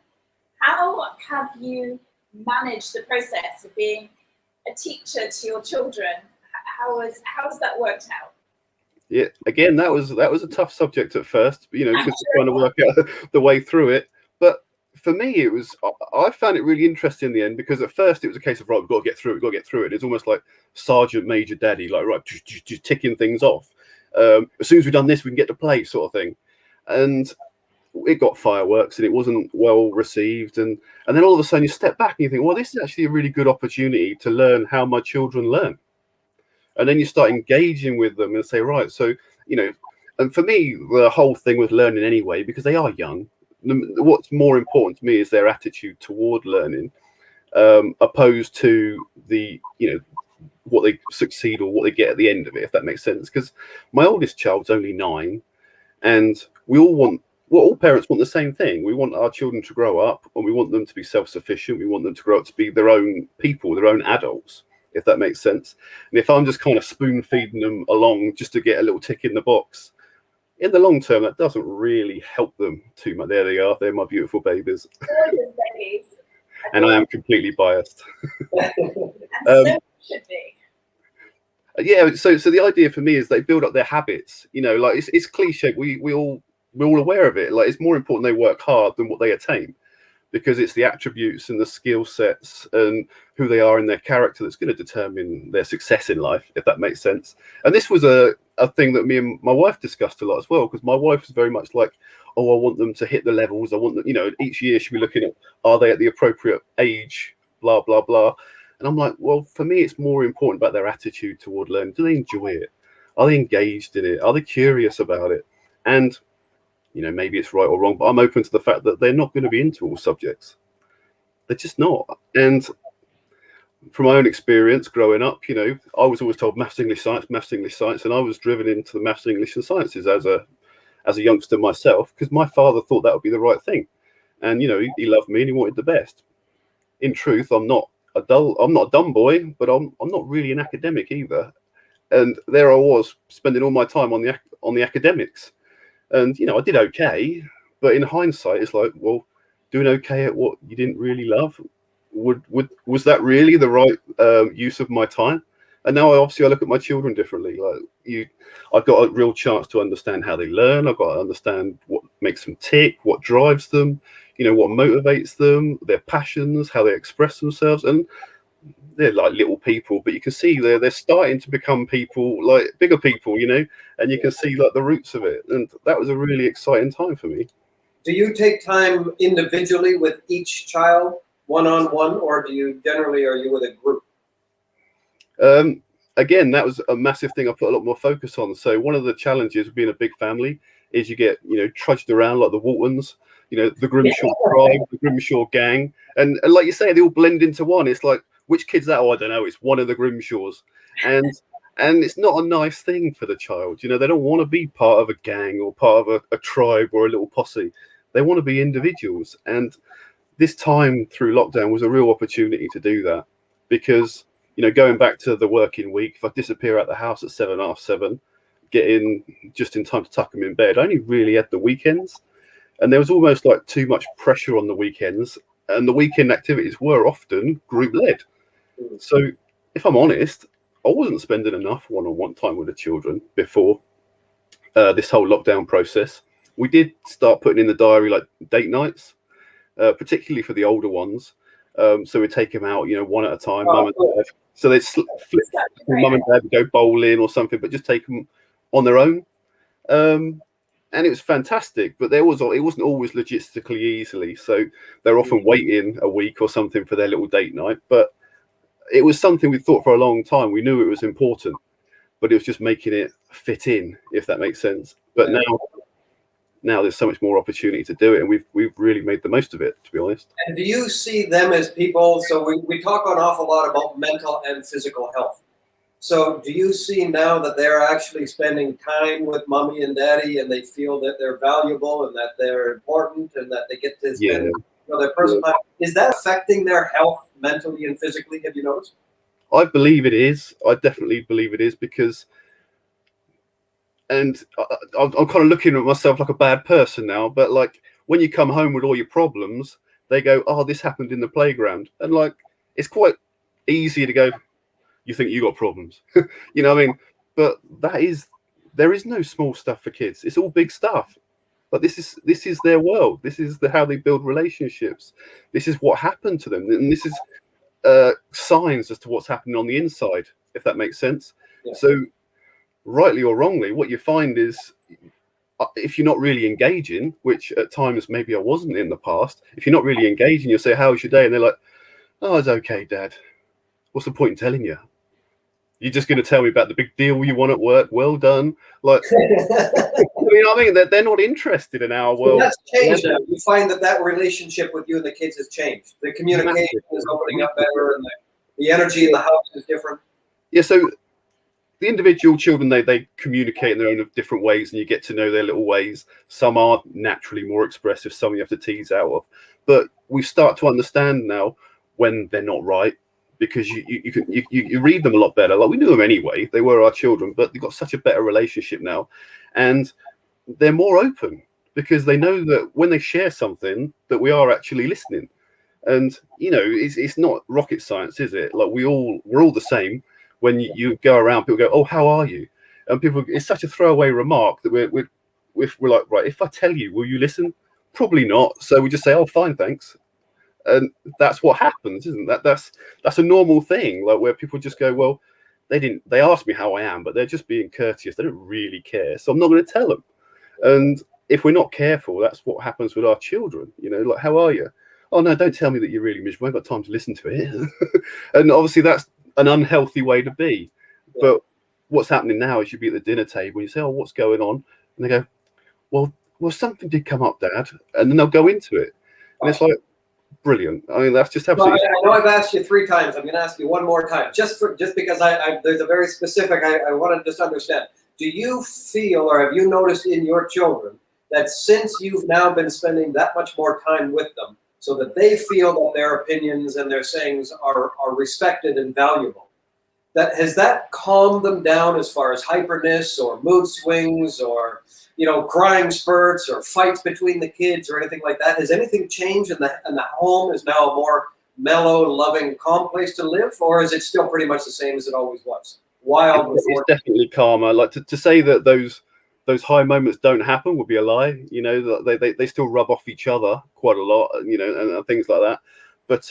How have you managed the process of being a teacher to your children? How has that worked out?
Yeah, again, that was a tough subject at first, you know, because we're trying to work out the way through it. But for me, I found it really interesting in the end, because at first it was a case of, right, we've got to get through it. It's almost like Sergeant Major Daddy, like, right, just ticking things off. As soon as we've done this, we can get to play, sort of thing. And it got fireworks and it wasn't well received. And then all of a sudden you step back and you think, well, this is actually a really good opportunity to learn how my children learn. And then you start engaging with them and say, right, so, you know, and for me, the whole thing was learning anyway, because they are young. What's more important to me is their attitude toward learning, opposed to the, you know, what they succeed or what they get at the end of it, if that makes sense. Because my oldest child's only 9, and all parents want the same thing. We want our children to grow up, and we want them to be self-sufficient. We want them to grow up to be their own people, their own adults, if that makes sense. And if I'm just kind of spoon feeding them along just to get a little tick in the box, in the long term, that doesn't really help them too much. There they are. They're my beautiful babies.
Gorgeous babies.
And I am completely biased.
And so should be.
Yeah, so the idea for me is they build up their habits. You know, like it's cliche. We're all aware of it. Like, it's more important they work hard than what they attain, because it's the attributes and the skill sets and who they are in their character that's going to determine their success in life, if that makes sense. And this was a thing that me and my wife discussed a lot as well, because my wife was very much like, oh, I want them to hit the levels. I want them, you know, each year she'll be looking at, are they at the appropriate age, blah, blah, blah. And I'm like, well, for me, it's more important about their attitude toward learning. Do they enjoy it? Are they engaged in it? Are they curious about it? And, you know, maybe it's right or wrong, but I'm open to the fact that they're not going to be into all subjects. They're just not. And from my own experience growing up, you know, I was always told maths, English, science, and I was driven into the maths, English, and sciences as a youngster myself, because my father thought that would be the right thing. And, you know, he loved me and he wanted the best. In truth, I'm not a dumb boy, but I'm not really an academic either. And there I was spending all my time on the academics. And, you know, I did okay, but in hindsight, it's like, well, doing okay at what you didn't really love, was that really the right use of my time? And now I look at my children differently. Like, I've got a real chance to understand how they learn. I've got to understand what makes them tick, what drives them, you know, what motivates them, their passions, how they express themselves. And they're like little people, but you can see they're starting to become people, like bigger people, you know, and you can see like the roots of it. And that was a really exciting time for me.
Do you take time individually with each child, one-on-one, or are you with a group?
Again, that was a massive thing I put a lot more focus on. So one of the challenges of being a big family is you get, you know, trudged around like the Waltons, you know, the Grimshaw tribe, the Grimshaw gang. And like you say, they all blend into one. It's like, which kid's that? Oh, I don't know. It's one of the Grimshaws. And it's not a nice thing for the child. You know, they don't want to be part of a gang or part of a tribe or a little posse. They want to be individuals. And this time through lockdown was a real opportunity to do that, because going back to the working week, if I disappear out the house at 7, half 7, get in just in time to tuck them in bed, I only really had the weekends, and there was almost like too much pressure on the weekends, and the weekend activities were often group led. So if I'm honest, I wasn't spending enough one-on-one time with the children before this whole lockdown process. We did start putting in the diary like date nights, particularly for the older ones. So we'd take them out, one at a time, mum and dad. So they'd flip, mum and dad would go bowling or something, but just take them on their own. And it was fantastic, but it wasn't always logistically easily. So they're often waiting a week or something for their little date night. But it was something we thought for a long time. We knew it was important, but it was just making it fit in, if that makes sense. But now there's so much more opportunity to do it, and we've really made the most of it, to be honest.
And do you see them as people? So we talk an awful lot about mental and physical health. So do you see now that they're actually spending time with mommy and daddy, and they feel that they're valuable and that they're important and that they get to spend their personal time? Is that affecting their health mentally and physically? Have you noticed?
I believe it is. I definitely believe it is, because, and I'm kind of looking at myself like a bad person now, but like when you come home with all your problems, they go, "Oh, this happened in the playground," and like it's quite easy to go, "You think you got problems?" You know what I mean? But there is no small stuff for kids. It's all big stuff. But this is their world. This is how they build relationships. This is what happened to them, and this is signs as to what's happening on the inside, if that makes sense.
Yeah.
So, rightly or wrongly, what you find is, if you're not really engaging, which at times maybe I wasn't in the past, if you're not really engaging, you'll say, "How was your day?" And they're like, "Oh, it's okay, Dad." What's the point in telling you? You're just going to tell me about the big deal you won at work. Well done. Like, you know what I mean? They're not interested in our world.
That's changed now. You find that relationship with you and the kids has changed. The communication is opening up better, and the energy in the house is different.
Yeah, so the individual children, they communicate in their own different ways, and you get to know their little ways. Some are naturally more expressive, some you have to tease out of. But we start to understand now when they're not right, because you read them a lot better. Like, we knew them anyway; they were our children, but they've got such a better relationship now, and they're more open because they know that when they share something, that we are actually listening. And it's not rocket science, is it? Like, we're all the same. When you go around, people go, "Oh, how are you?" And people, it's such a throwaway remark that we're like, right, if I tell you, will you listen? Probably not. So we just say, "Oh, fine, thanks." And that's what happens, isn't that? That's a normal thing, like, where people just go, "Well, they asked me how I am, but they're just being courteous. They don't really care, so I'm not going to tell them." And if we're not careful, that's what happens with our children. Like, "How are you?" "Oh, no, don't tell me that you're really miserable. I've got time to listen to it." And obviously that's an unhealthy way to be. Yeah. But what's happening now is you be at the dinner table and you say, "Oh, what's going on?" And they go, well, something did come up, Dad. And then they'll go into it. And it's like, brilliant. I mean, that's just absolutely.
Well, I know I've asked you 3 times. I'm going to ask you one more time, just because there's a very specific. I want to just understand. Do you feel, or have you noticed in your children, that since you've now been spending that much more time with them, so that they feel that their opinions and their sayings are respected and valuable, has that calmed them down as far as hyperness or mood swings or crying spurts or fights between the kids or anything like that? Has anything changed, and the home is now a more mellow, loving, calm place to live, or is it still pretty much the same as it always was? Wild.
It's definitely calmer. Like, to say that those high moments don't happen would be a lie. They still rub off each other quite a lot, and things like that. But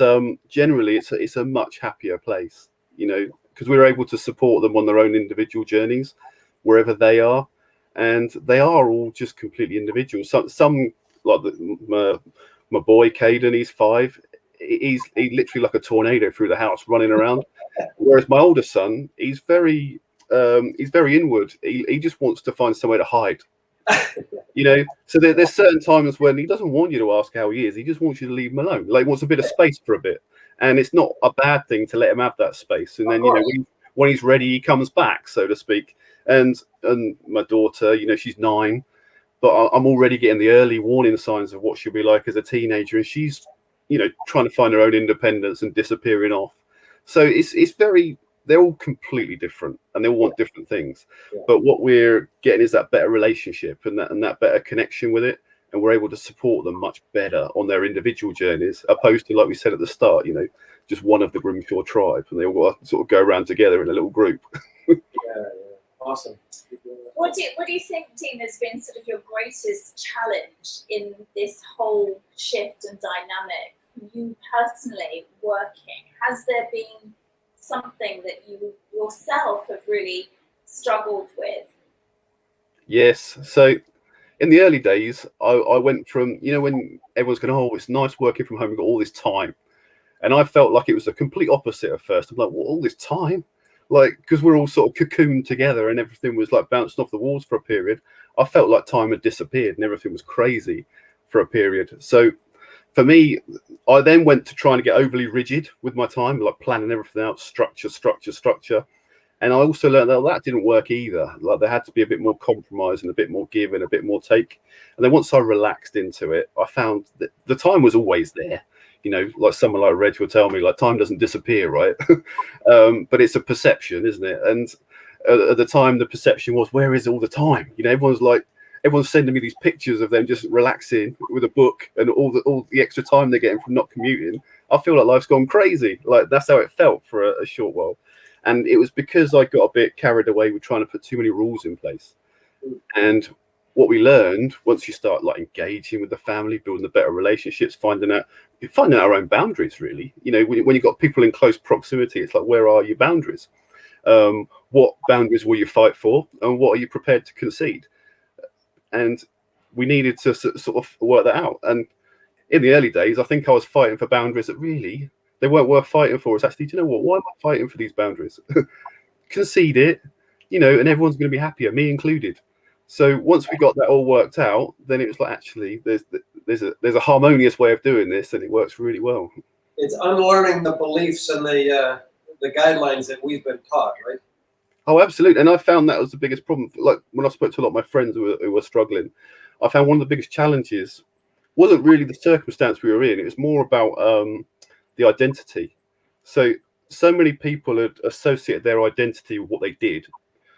generally, it's a much happier place, because we're able to support them on their own individual journeys, wherever they are, and they are all just completely individual. Some like my boy Caden, he's 5. He's literally like a tornado through the house, running around. Whereas my older son, he's very inward. He just wants to find somewhere to hide. So there's certain times when he doesn't want you to ask how he is. He just wants you to leave him alone. Like, he wants a bit of space for a bit, and it's not a bad thing to let him have that space. And then when he's ready, he comes back, so to speak. And my daughter, she's 9, but I'm already getting the early warning signs of what she'll be like as a teenager, and she's trying to find their own independence and disappearing off. So it's very, they're all completely different and they all want different things.
Yeah.
But what we're getting is that better relationship and that better connection with it. And we're able to support them much better on their individual journeys, opposed to, like we said at the start, just one of the Grimshaw tribe, and they all got to sort of go around together in a little group.
Yeah. Awesome.
What do you think, Dean, has been sort of your greatest challenge in this whole shift and dynamic? You personally working, has there been something that you yourself have really struggled with?
Yes. So in the early days, I went from, when everyone's going, oh, it's nice working from home, we've got all this time. And I felt like it was the complete opposite at first. I'm like, what, all this time? Like, because we're all sort of cocooned together and everything was like bouncing off the walls for a period. I felt like time had disappeared and everything was crazy for a period. So for me, I then went to trying to get overly rigid with my time, like planning everything out, structure. And I also learned that didn't work either. Like, there had to be a bit more compromise and a bit more give and a bit more take. And then once I relaxed into it, I found that the time was always there. Like someone like Reg will tell me, like, time doesn't disappear, right? But it's a perception, isn't it? And at the time, the perception was, where is all the time? Everyone's sending me these pictures of them just relaxing with a book and all the extra time they're getting from not commuting. I feel like life's gone crazy. Like, that's how it felt for a short while. And it was because I got a bit carried away with trying to put too many rules in place. And what we learned, once you start like engaging with the family, building the better relationships, finding out our own boundaries, really. When you've got people in close proximity, it's like, where are your boundaries? What boundaries will you fight for? And what are you prepared to concede? And we needed to sort of work that out. And in the early days, I think I was fighting for boundaries that really, they weren't worth fighting for. It's actually, do you know what? Why am I fighting for these boundaries? Concede it, and everyone's going to be happier, me included. So once we got that all worked out, then it was like, actually, there's a harmonious way of doing this, and it works really well.
It's unlearning the beliefs and the guidelines that we've been taught, right?
Oh, absolutely. And I found that was the biggest problem. Like, when I spoke to a lot of my friends who were struggling, I found one of the biggest challenges wasn't really the circumstance we were in. It was more about the identity. So many people had associated their identity with what they did.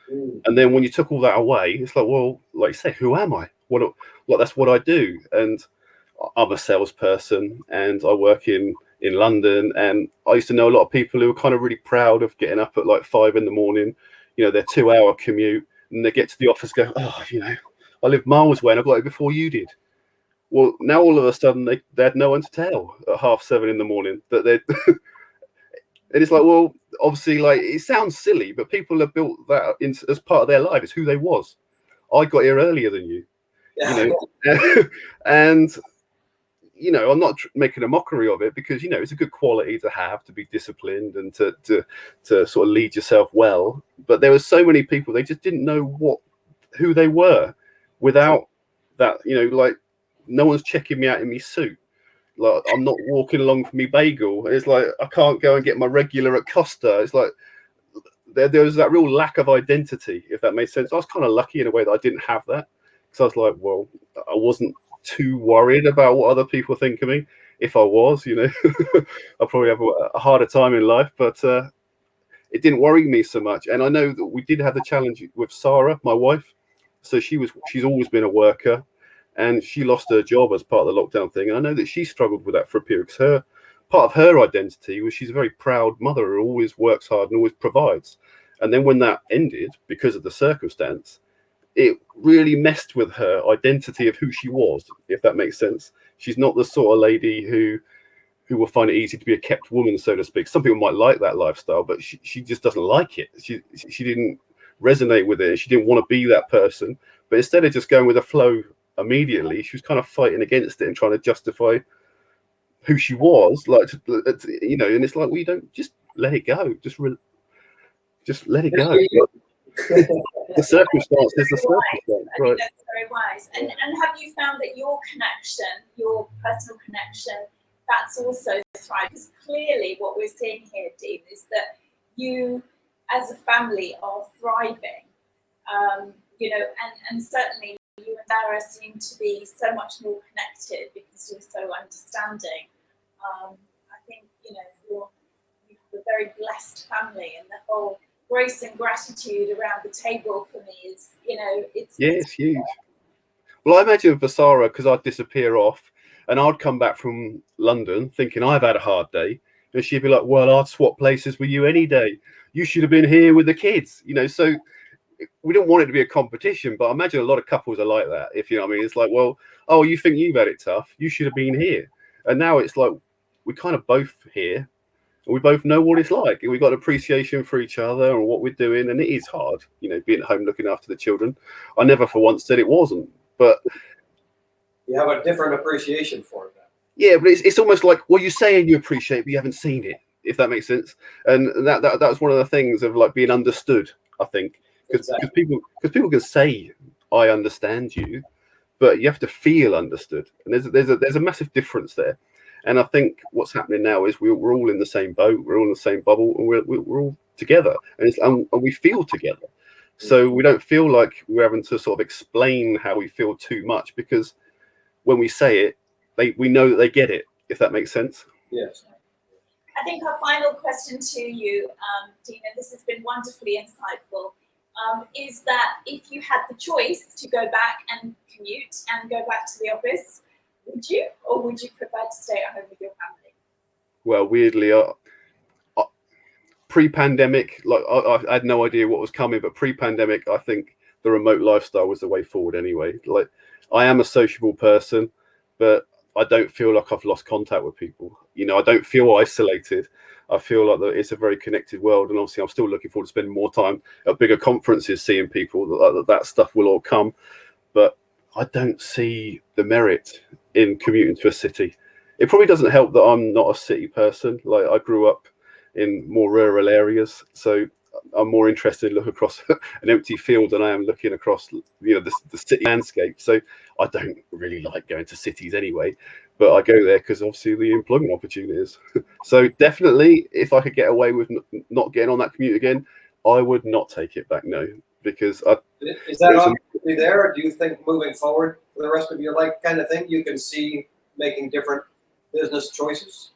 And then when you took all that away, it's like, well, like you say, who am I? That's what I do. And I'm a salesperson and I work in London. And I used to know a lot of people who were kind of really proud of getting up at like 5 a.m, their 2-hour commute, and they get to the office, go, oh, I live miles away and I got it before you did. Well, now all of a sudden they had no one to tell at 7:30 a.m. that they're and it's like, well, obviously, like, it sounds silly, but people have built that as part of their life. It's who they was. I got here earlier than you, and I'm not making a mockery of it, because it's a good quality to have, to be disciplined and to sort of lead yourself well. But there were so many people, they just didn't know who they were without that. Like, no one's checking me out in my suit. Like, I'm not walking along for me bagel. It's like, I can't go and get my regular at Costa. It's like there was that real lack of identity, if that makes sense. I was kind of lucky in a way that I didn't have that, because I was like, well, I wasn't too worried about what other people think of me. If I was, I'd probably have a harder time in life, but it didn't worry me so much. And I know that we did have the challenge with Sarah, my wife. So she's always been a worker. And she lost her job as part of the lockdown thing. And I know that she struggled with that for a period, because part of her identity was she's a very proud mother who always works hard and always provides. And then when that ended, because of the circumstance, it really messed with her identity of who she was, if that makes sense. She's not the sort of lady who will find it easy to be a kept woman, so to speak. Some people might like that lifestyle, but she just doesn't like it. She didn't resonate with it. She didn't want to be that person. But instead of just going with the flow immediately, she was kind of fighting against it and trying to justify who she was, like, and it's like, well, you don't, just let it go, just let it go. The circumstance is the circumstance, right?
That's very wise. And have you found that your connection, your personal connection, that's also thrived? Because clearly what we're seeing here, Dean, is that you as a family are thriving, and certainly you and Dara seem to be so much more connected because you're so understanding. I think, you know, you're a very blessed family, and the whole grace and gratitude around the table for me is, you know,
it's huge. Well, I imagine for Sarah, because I'd disappear off and I'd come back from London thinking I've had a hard day, and she'd be like, well, I'd swap places with you any day. You should have been here with the kids, you know. So we don't want it to be a competition, but I imagine a lot of couples are like that. If you know what I mean, it's like, well, oh, you think you've had it tough, you should have been here. And now it's like we're kind of both here, and we both know what it's like, and we've got appreciation for each other and what we're doing. And it is hard, you know, being at home looking after the children. I never for once said it wasn't, but
You have a different appreciation for it.
yeah, but it's almost like, well, you're saying you appreciate, but you haven't seen it, if that makes sense. And that's one of the things of like being understood, I think, because people can say I understand you, but you have to feel understood, and there's a massive difference there. And I think what's happening now is we're all in the same boat, we're all in the same bubble, and we're all together, and we feel together. So we don't feel like we're having to sort of explain how we feel too much, because when we say it, we know that they get it, if that makes sense.
Yes.
I think our final question to you, Dina, this has been wonderfully insightful, is that if you had the choice to go back and commute and go back to the office, would you, or would you prefer to stay at home with your family?
Well, weirdly, pre-pandemic, like I had no idea what was coming, but pre-pandemic, I think the remote lifestyle was the way forward anyway. Like, I am a sociable person, but I don't feel like I've lost contact with people. You know, I don't feel isolated. I feel like that it's a very connected world, and obviously I'm still looking forward to spending more time at bigger conferences, seeing people. That stuff will all come, but I don't see the merit in commuting to a city. It probably doesn't help that I'm not a city person. Like, I grew up in more rural areas, so I'm more interested in looking across an empty field than I am looking across, you know, the city landscape. So I don't really like going to cities anyway, but I go there because obviously the employment opportunities. So definitely, if I could get away with not getting on that commute again, I would not take it back. No, because
is that opportunity there, or do you think moving forward for the rest of your life, kind of thing, you can see making different business choices?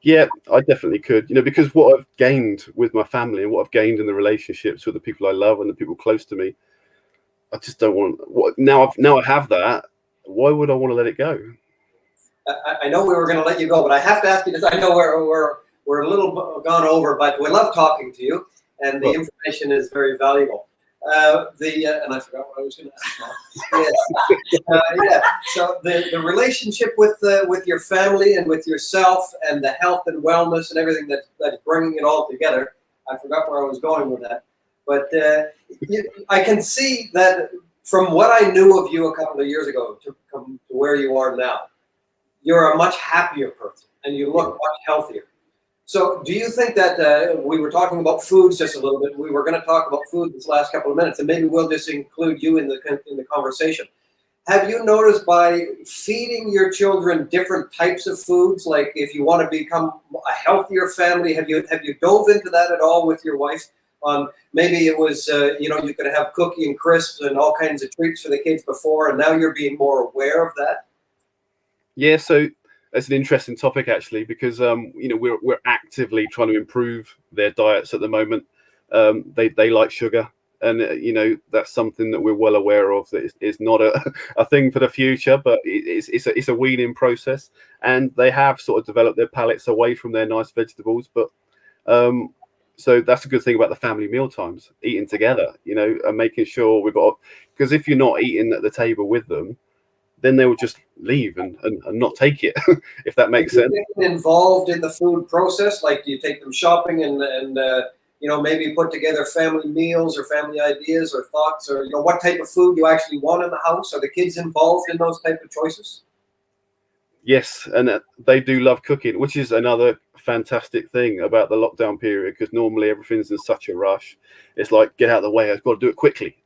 Yeah, I definitely could, you know, because what I've gained with my family and what I've gained in the relationships with the people I love and the people close to me, I just don't want. Now I have that. Why would I want to let it go?
I know we were going to let you go, but I have to ask you, because I know we're a little gone over, but we love talking to you, and the information is very valuable. And I forgot what I was going to ask now. Yes. So the relationship with your family and with yourself, and the health and wellness and everything that's bringing it all together. I forgot where I was going with that, but I can see that from what I knew of you a couple of years ago to come to where you are now, you're a much happier person, and you look much healthier. So do you think that we were talking about foods just a little bit? We were going to talk about food this last couple of minutes, and maybe we'll just include you in the conversation. Have you noticed by feeding your children different types of foods, like if you want to become a healthier family, have you dove into that at all with your wife? Maybe it was you could have cookie and crisps and all kinds of treats for the kids before, and now you're being more aware of that.
Yeah, so that's an interesting topic, actually, because we're actively trying to improve their diets at the moment. They like sugar, and that's something that we're well aware of. That is not a thing for the future, but it's a weaning process, and they have sort of developed their palates away from their nice vegetables. But so that's a good thing about the family meal times, eating together, and making sure because if you're not eating at the table with them, then they will just leave and not take it, if that makes sense.
Involved in the food process, like do you take them shopping and maybe put together family meals or family ideas or thoughts, or what type of food you actually want in the house? Are the kids involved in those type of choices?
Yes, and they do love cooking, which is another fantastic thing about the lockdown period, because normally everything's in such a rush. It's like, get out of the way, I've got to do it quickly.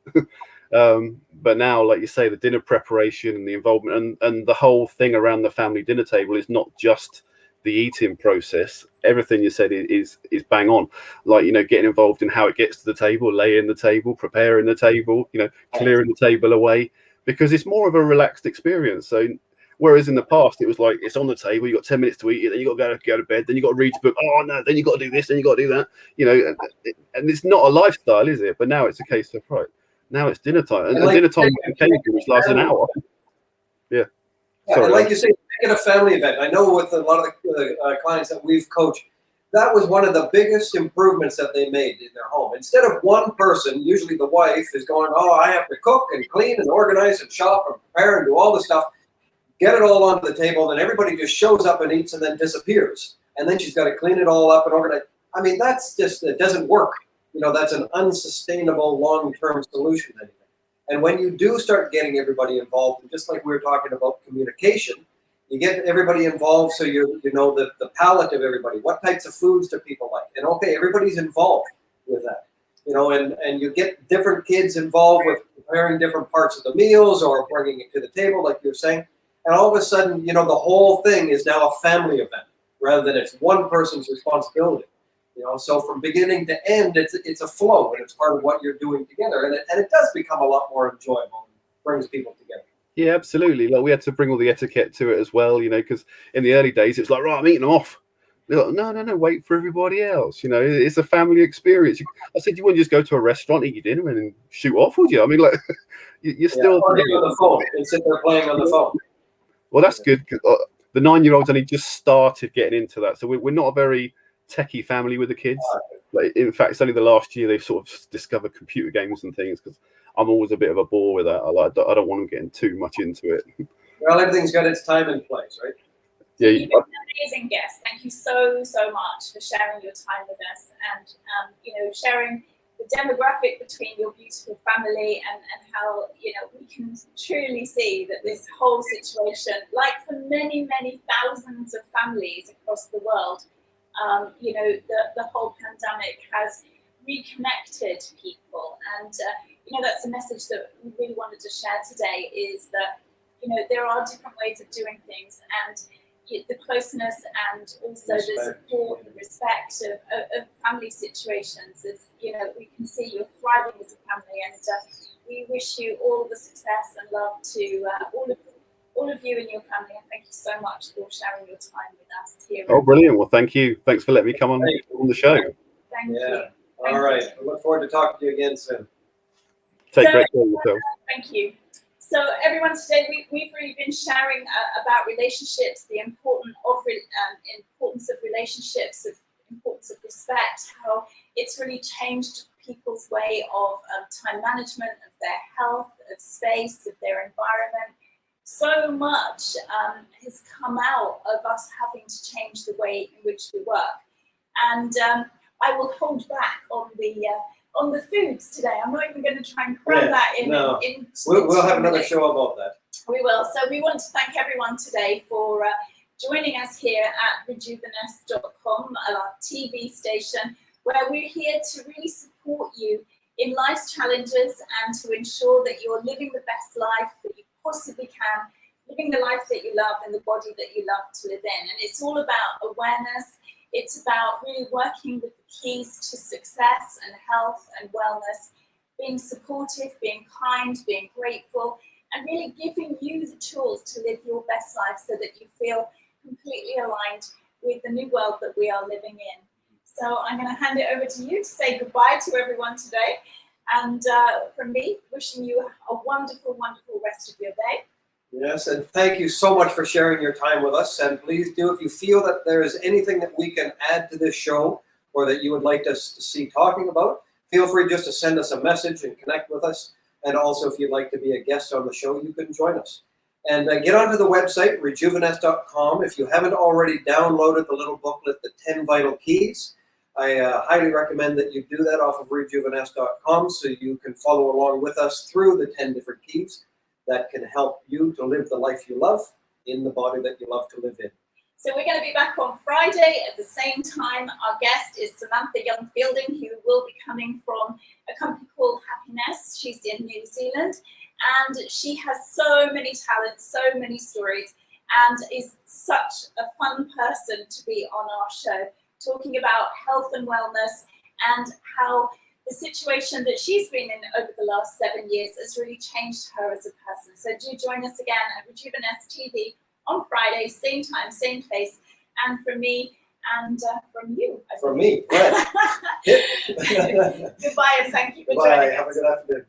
But now, like you say, the dinner preparation and the involvement and the whole thing around the family dinner table is not just the eating process. Everything you said is bang on. Like, getting involved in how it gets to the table, laying the table, preparing the table, clearing the table away, because it's more of a relaxed experience. So Whereas in the past, it was like it's on the table, you got 10 minutes to eat it, then you got to go to bed, then you got to read your book. Oh no, then you got to do this, then you got to do that. You know, and it's not a lifestyle, is it? But now it's a case of right. Now it's dinner time, and
like
dinner time which lasts an hour. Yeah.
Yeah, and like you say, make it a family event. I know with a lot of the clients that we've coached, that was one of the biggest improvements that they made in their home. Instead of one person, usually the wife is going, oh, I have to cook and clean and organize and shop and prepare and do all the stuff. Get it all onto the table, and everybody just shows up and eats and then disappears. And then she's got to clean it all up and organize. I mean, that's just, it doesn't work. You know, that's an unsustainable long-term solution anyway. And when you do start getting everybody involved, and just like we were talking about communication, you get everybody involved so you know the palate of everybody. What types of foods do people like? And okay, everybody's involved with that. You know, and you get different kids involved with preparing different parts of the meals or bringing it to the table, like you were saying. And all of a sudden, you know, the whole thing is now a family event rather than it's one person's responsibility. You know, so from beginning to end, it's a flow, and it's part of what you're doing together, and it does become a lot more enjoyable and brings people together.
Yeah, absolutely. Like we had to bring all the etiquette to it as well, you know, because in the early days it's like, right, I'm eating them off. They're like, no, wait for everybody else. You know, it's a family experience. I said, you wouldn't just go to a restaurant, eat your dinner, and then shoot off, would you? I mean, like, you're still
or get on the phone and sit there playing on the phone.
Well, that's good. The 9-year-olds only just started getting into that, so we're not a very techie family with the kids. Like, in fact, it's only the last year they've sort of discovered computer games and things, because I'm always a bit of a bore with that. I don't want them getting too much into it.
Well, everything's got its time and place, right?
Yeah,
You've been an amazing guest. Thank you so much for sharing your time with us and you know, sharing the demographic between your beautiful family and how, you know, we can truly see that this whole situation, like for many thousands of families across the world, you know, the whole pandemic has reconnected people, and you know, that's a message that we really wanted to share today, is that, you know, there are different ways of doing things, and the closeness and also the support and respect of family situations is, you know, we can see you're thriving as a family, and we wish you all the success and love to all of you and your family, and thank you so much for sharing your time with us here.
Oh, brilliant. Well, thank you. Thanks for letting me come on the show.
Thank you.
All right. I look forward to talking to you again soon.
Take great care of yourself.
Thank you. So everyone, today we've really been sharing about relationships, the importance of relationships, the importance of respect, how it's really changed people's way of time management, of their health, of space, of their environment. So much has come out of us having to change the way in which we work. And I will hold back on the foods today. I'm not even going to try and cram that in.
No. We'll have another show about that.
We will. So we want to thank everyone today for joining us here at rejuveness.com, our TV station, where we're here to really support you in life's challenges and to ensure that you're living the best life that you possibly can, living the life that you love in the body that you love to live in. And it's all about awareness. It's about really working with the keys to success and health and wellness, being supportive, being kind, being grateful, and really giving you the tools to live your best life so that you feel completely aligned with the new world that we are living in. So I'm going to hand it over to you to say goodbye to everyone today. And from me, wishing you a wonderful rest of your day.
Yes, and thank you so much for sharing your time with us. And please do, if you feel that there is anything that we can add to this show or that you would like us to see talking about, feel free just to send us a message and connect with us. And also, if you'd like to be a guest on the show, you can join us. And get onto the website, rejuveness.com. If you haven't already downloaded the little booklet, The 10 Vital Keys, I highly recommend that you do that off of rejuveness.com so you can follow along with us through the 10 different keys that can help you to live the life you love in the body that you love to live in.
So we're going to be back on Friday at the same time. Our guest is Samantha Young-Fielding, who will be coming from a company called Happiness. She's in New Zealand, and she has so many talents, so many stories, and is such a fun person to be on our show, talking about health and wellness and how the situation that she's been in over the last 7 years has really changed her as a person. So do join us again at Rejuveness TV on Friday, same time, same place. And from me and from you.
From me, right.
Goodbye and thank you for
Bye.
joining
Have a
us.
good afternoon.